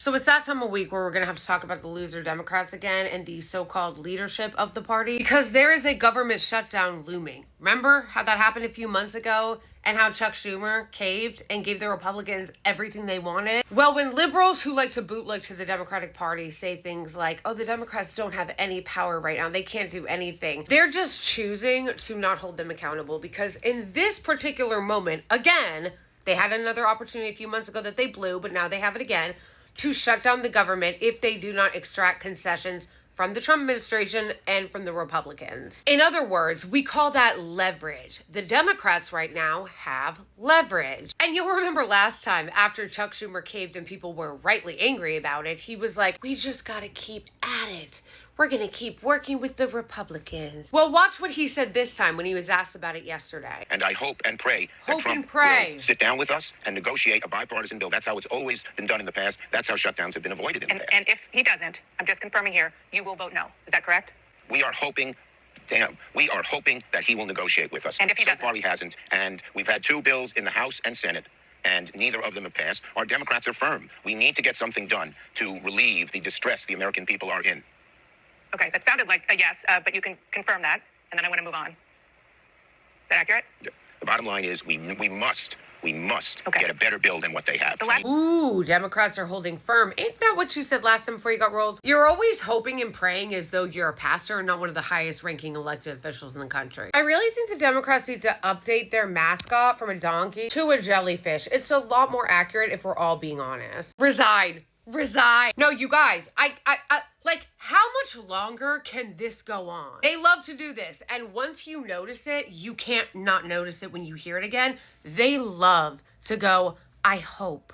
So it's that time of week where we're going to have to talk about the loser Democrats again and the so-called leadership of the party, because there is a government shutdown looming. Remember how that happened a few months ago and how Chuck Schumer caved and gave the Republicans everything they wanted? Well, when liberals who like to bootleg to the Democratic Party say things like, oh, the Democrats don't have any power right now, they can't do anything, they're just choosing to not hold them accountable, because in this particular moment, again, they had another opportunity a few months ago that they blew, but now they have it again, to shut down the government if they do not extract concessions from the Trump administration and from the Republicans. In other words, we call that leverage. The Democrats right now have leverage. And you'll remember last time after Chuck Schumer caved and people were rightly angry about it, he was like, we just gotta keep at it. We're going to keep working with the Republicans. Well, watch what he said this time when he was asked about it yesterday. And I hope and pray that Trump will sit down with us and negotiate a bipartisan bill. That's how it's always been done in the past. That's how shutdowns have been avoided in the past. And if he doesn't, I'm just confirming here, you will vote no. Is that correct? We are hoping that he will negotiate with us. And if he doesn't? So far he hasn't. And we've had two bills in the House and Senate, and neither of them have passed. Our Democrats are firm. We need to get something done to relieve the distress the American people are in. Okay, that sounded like a yes, but you can confirm that, and then I want to move on. Is that accurate? The bottom line is we must get a better bill than what they have. Ooh, Democrats are holding firm. Ain't that what you said last time before you got rolled? You're always hoping and praying as though you're a pastor and not one of the highest ranking elected officials in the country. I really think the Democrats need to update their mascot from a donkey to a jellyfish. It's a lot more accurate if we're all being honest. Resign. No, you guys, I like, how much longer can this go on? They love to do this. And once you notice it, you can't not notice it when you hear it again. They love to go, I hope.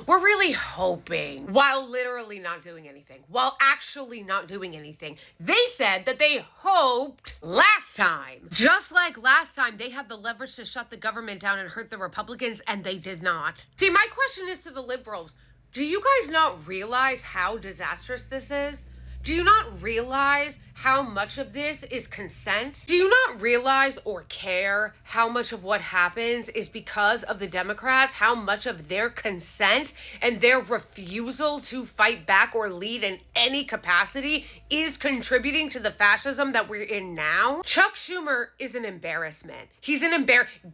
We're really hoping, while literally not doing anything, while actually not doing anything. They said that they hoped last time. Just like last time, they had the leverage to shut the government down and hurt the Republicans, and they did not. See, my question is to the liberals. Do you guys not realize how disastrous this is? Do you not realize how much of this is consent? Do you not realize or care how much of what happens is because of the Democrats? How much of their consent and their refusal to fight back or lead in any capacity is contributing to the fascism that we're in now? Chuck Schumer is an embarrassment. He's an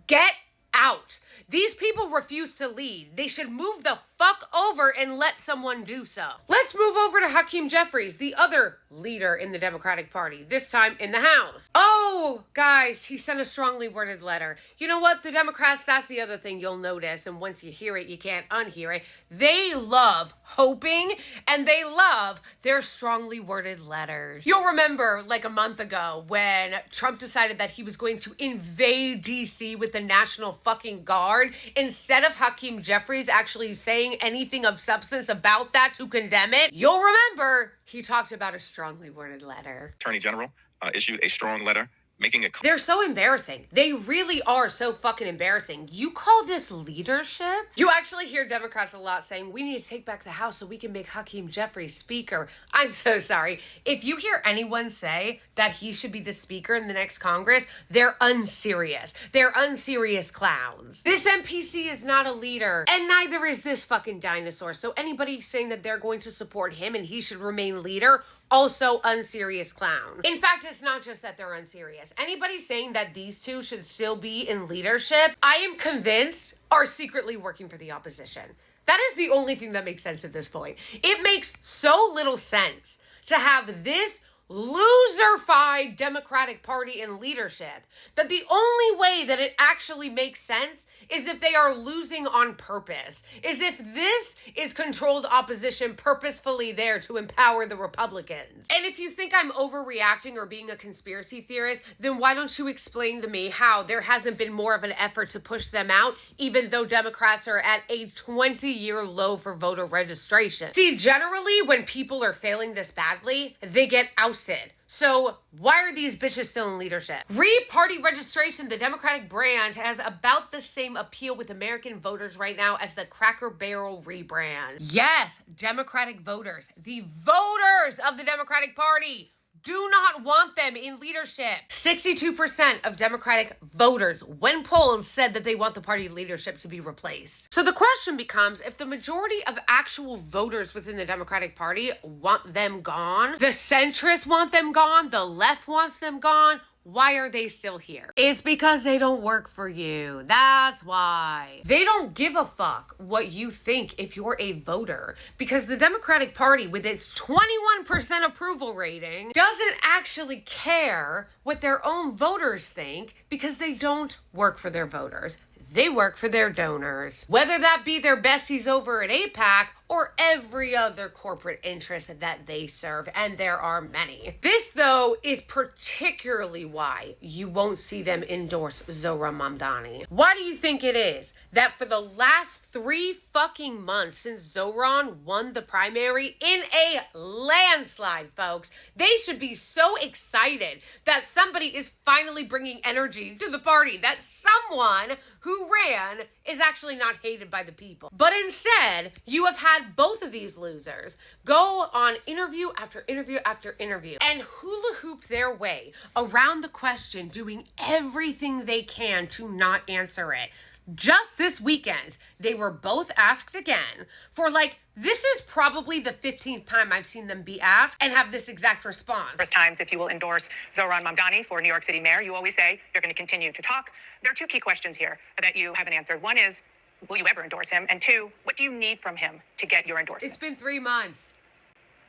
Get out. These people refuse to lead. They should move the fuck over and let someone do so. Let's move over to Hakeem Jefferies, the other leader in the Democratic Party, this time in the House. Oh, guys, he sent a strongly worded letter. You know what? The Democrats, that's the other thing you'll notice, and once you hear it, you can't unhear it. They love hoping, and they love their strongly worded letters. You'll remember, like a month ago, when Trump decided that he was going to invade D.C. with the National fucking Guard, instead of Hakeem Jefferies actually saying anything of substance about that to condemn it, you'll remember he talked about a strongly worded letter. Attorney General issued a strong letter making it. They're so embarrassing. They really are so fucking embarrassing. You call this leadership? You actually hear Democrats a lot saying, we need to take back the House so we can make Hakeem Jefferies speaker. I'm so sorry. If you hear anyone say that he should be the speaker in the next Congress, they're unserious. They're unserious clowns. This NPC is not a leader, and neither is this fucking dinosaur. So anybody saying that they're going to support him and he should remain leader, also unserious clown. In fact, it's not just that they're unserious. Anybody saying that these two should still be in leadership, I am convinced are secretly working for the opposition. That is the only thing that makes sense at this point. It makes so little sense to have this loser-fied Democratic Party in leadership that the only way that it actually makes sense is if they are losing on purpose, is if this is controlled opposition purposefully there to empower the Republicans. And if you think I'm overreacting or being a conspiracy theorist, then why don't you explain to me how there hasn't been more of an effort to push them out, even though Democrats are at a 20-year low for voter registration? See, generally, when people are failing this badly, they get ousted. So why are these bitches still in leadership? Re-party registration, the Democratic brand, has about the same appeal with American voters right now as the Cracker Barrel rebrand. Yes, Democratic voters, the voters of the Democratic Party, do not want them in leadership. 62% of Democratic voters, when polled, said that they want the party leadership to be replaced. So the question becomes, if the majority of actual voters within the Democratic Party want them gone, the centrists want them gone, the left wants them gone, why are they still here? It's because they don't work for you. That's why. They don't give a fuck what you think if you're a voter, because the Democratic Party, with its 21% approval rating, doesn't actually care what their own voters think because they don't work for their voters. They work for their donors, whether that be their besties over at AIPAC or every other corporate interest that they serve, and there are many. This, though, is particularly why you won't see them endorse Zohran Mamdani. Why do you think it is that for the last 3 fucking months since Zohran won the primary in a landslide, folks, they should be so excited that somebody is finally bringing energy to the party, that someone who ran is actually not hated by the people. But instead, you have had both of these losers go on interview after interview after interview and hula hoop their way around the question, doing everything they can to not answer it. Just this weekend, they were both asked again for this is probably the 15th time I've seen them be asked and have this exact response. First times, if you will endorse Zohran Mamdani for New York City mayor, you always say you're going to continue to talk. There are 2 key questions here that you haven't answered. One is, will you ever endorse him? And 2, what do you need from him to get your endorsement? It's been 3 months.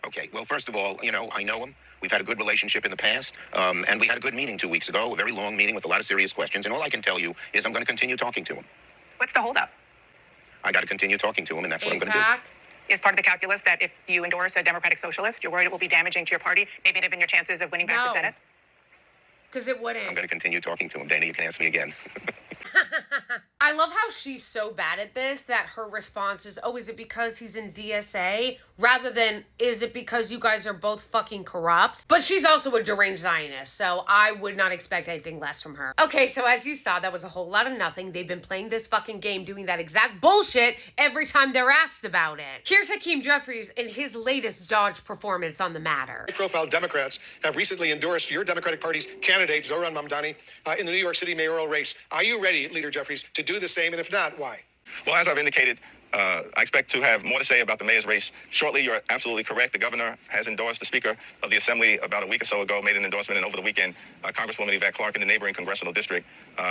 Okay, well, first of all, I know him. We've had a good relationship in the past, and we had a good meeting 2 weeks ago, a very long meeting with a lot of serious questions, and all I can tell you is I'm going to continue talking to him. What's the holdup? I got to continue talking to him, and that's what I'm going to do. AIPAC. Is part of the calculus that if you endorse a Democratic Socialist, you're worried it will be damaging to your party, maybe even your chances of winning back the No. Senate? Because it wouldn't. I'm going to continue talking to him. Dana, you can ask me again. I love how she's so bad at this that her response is, oh, is it because he's in DSA? Rather than, is it because you guys are both fucking corrupt? But she's also a deranged Zionist, so I would not expect anything less from her. Okay, so as you saw, that was a whole lot of nothing. They've been playing this fucking game, doing that exact bullshit every time they're asked about it. Here's Hakeem Jefferies in his latest Dodge performance on the matter. High-profile Democrats have recently endorsed your Democratic Party's candidate, Zohran Mamdani, in the New York City mayoral race. Are you ready, Leader Jeffries, to do the same? And if not, why? Well, as I've indicated, I expect to have more to say about the mayor's race shortly. You're absolutely correct. The governor has endorsed the Speaker of the Assembly about a week or so ago, made an endorsement, and over the weekend, Congresswoman Yvette Clarke in the neighboring congressional district,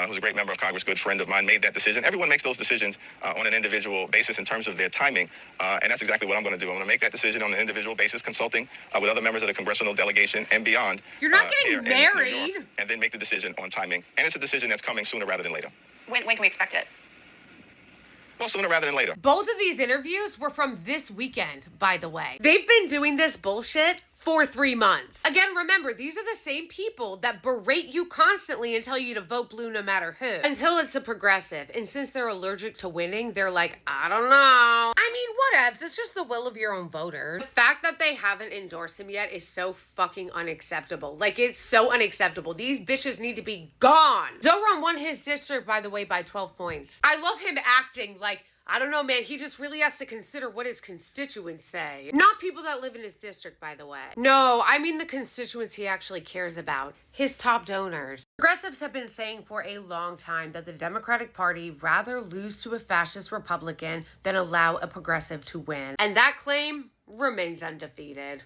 who's a great member of Congress, good friend of mine, made that decision. Everyone makes those decisions on an individual basis in terms of their timing, and that's exactly what I'm going to do. I'm going to make that decision on an individual basis, consulting with other members of the congressional delegation and beyond. You're not getting here in New married. York, and then make the decision on timing. And it's a decision that's coming sooner rather than later. When can we expect it? Well, sooner rather than later. Both of these interviews were from this weekend, by the way. They've been doing this bullshit for 3 months. Again, remember, these are the same people that berate you constantly and tell you to vote blue no matter who. Until it's a progressive. And since they're allergic to winning, they're like, I don't know. I mean, whatevs. It's just the will of your own voters. The fact that they haven't endorsed him yet is so fucking unacceptable. It's so unacceptable. These bitches need to be gone. Zohran won his district, by the way, by 12 points. I love him acting like, I don't know, man. He just really has to consider what his constituents say. Not people that live in his district, by the way. No, I mean the constituents he actually cares about. His top donors. Progressives have been saying for a long time that the Democratic Party rather lose to a fascist Republican than allow a progressive to win. And that claim remains undefeated.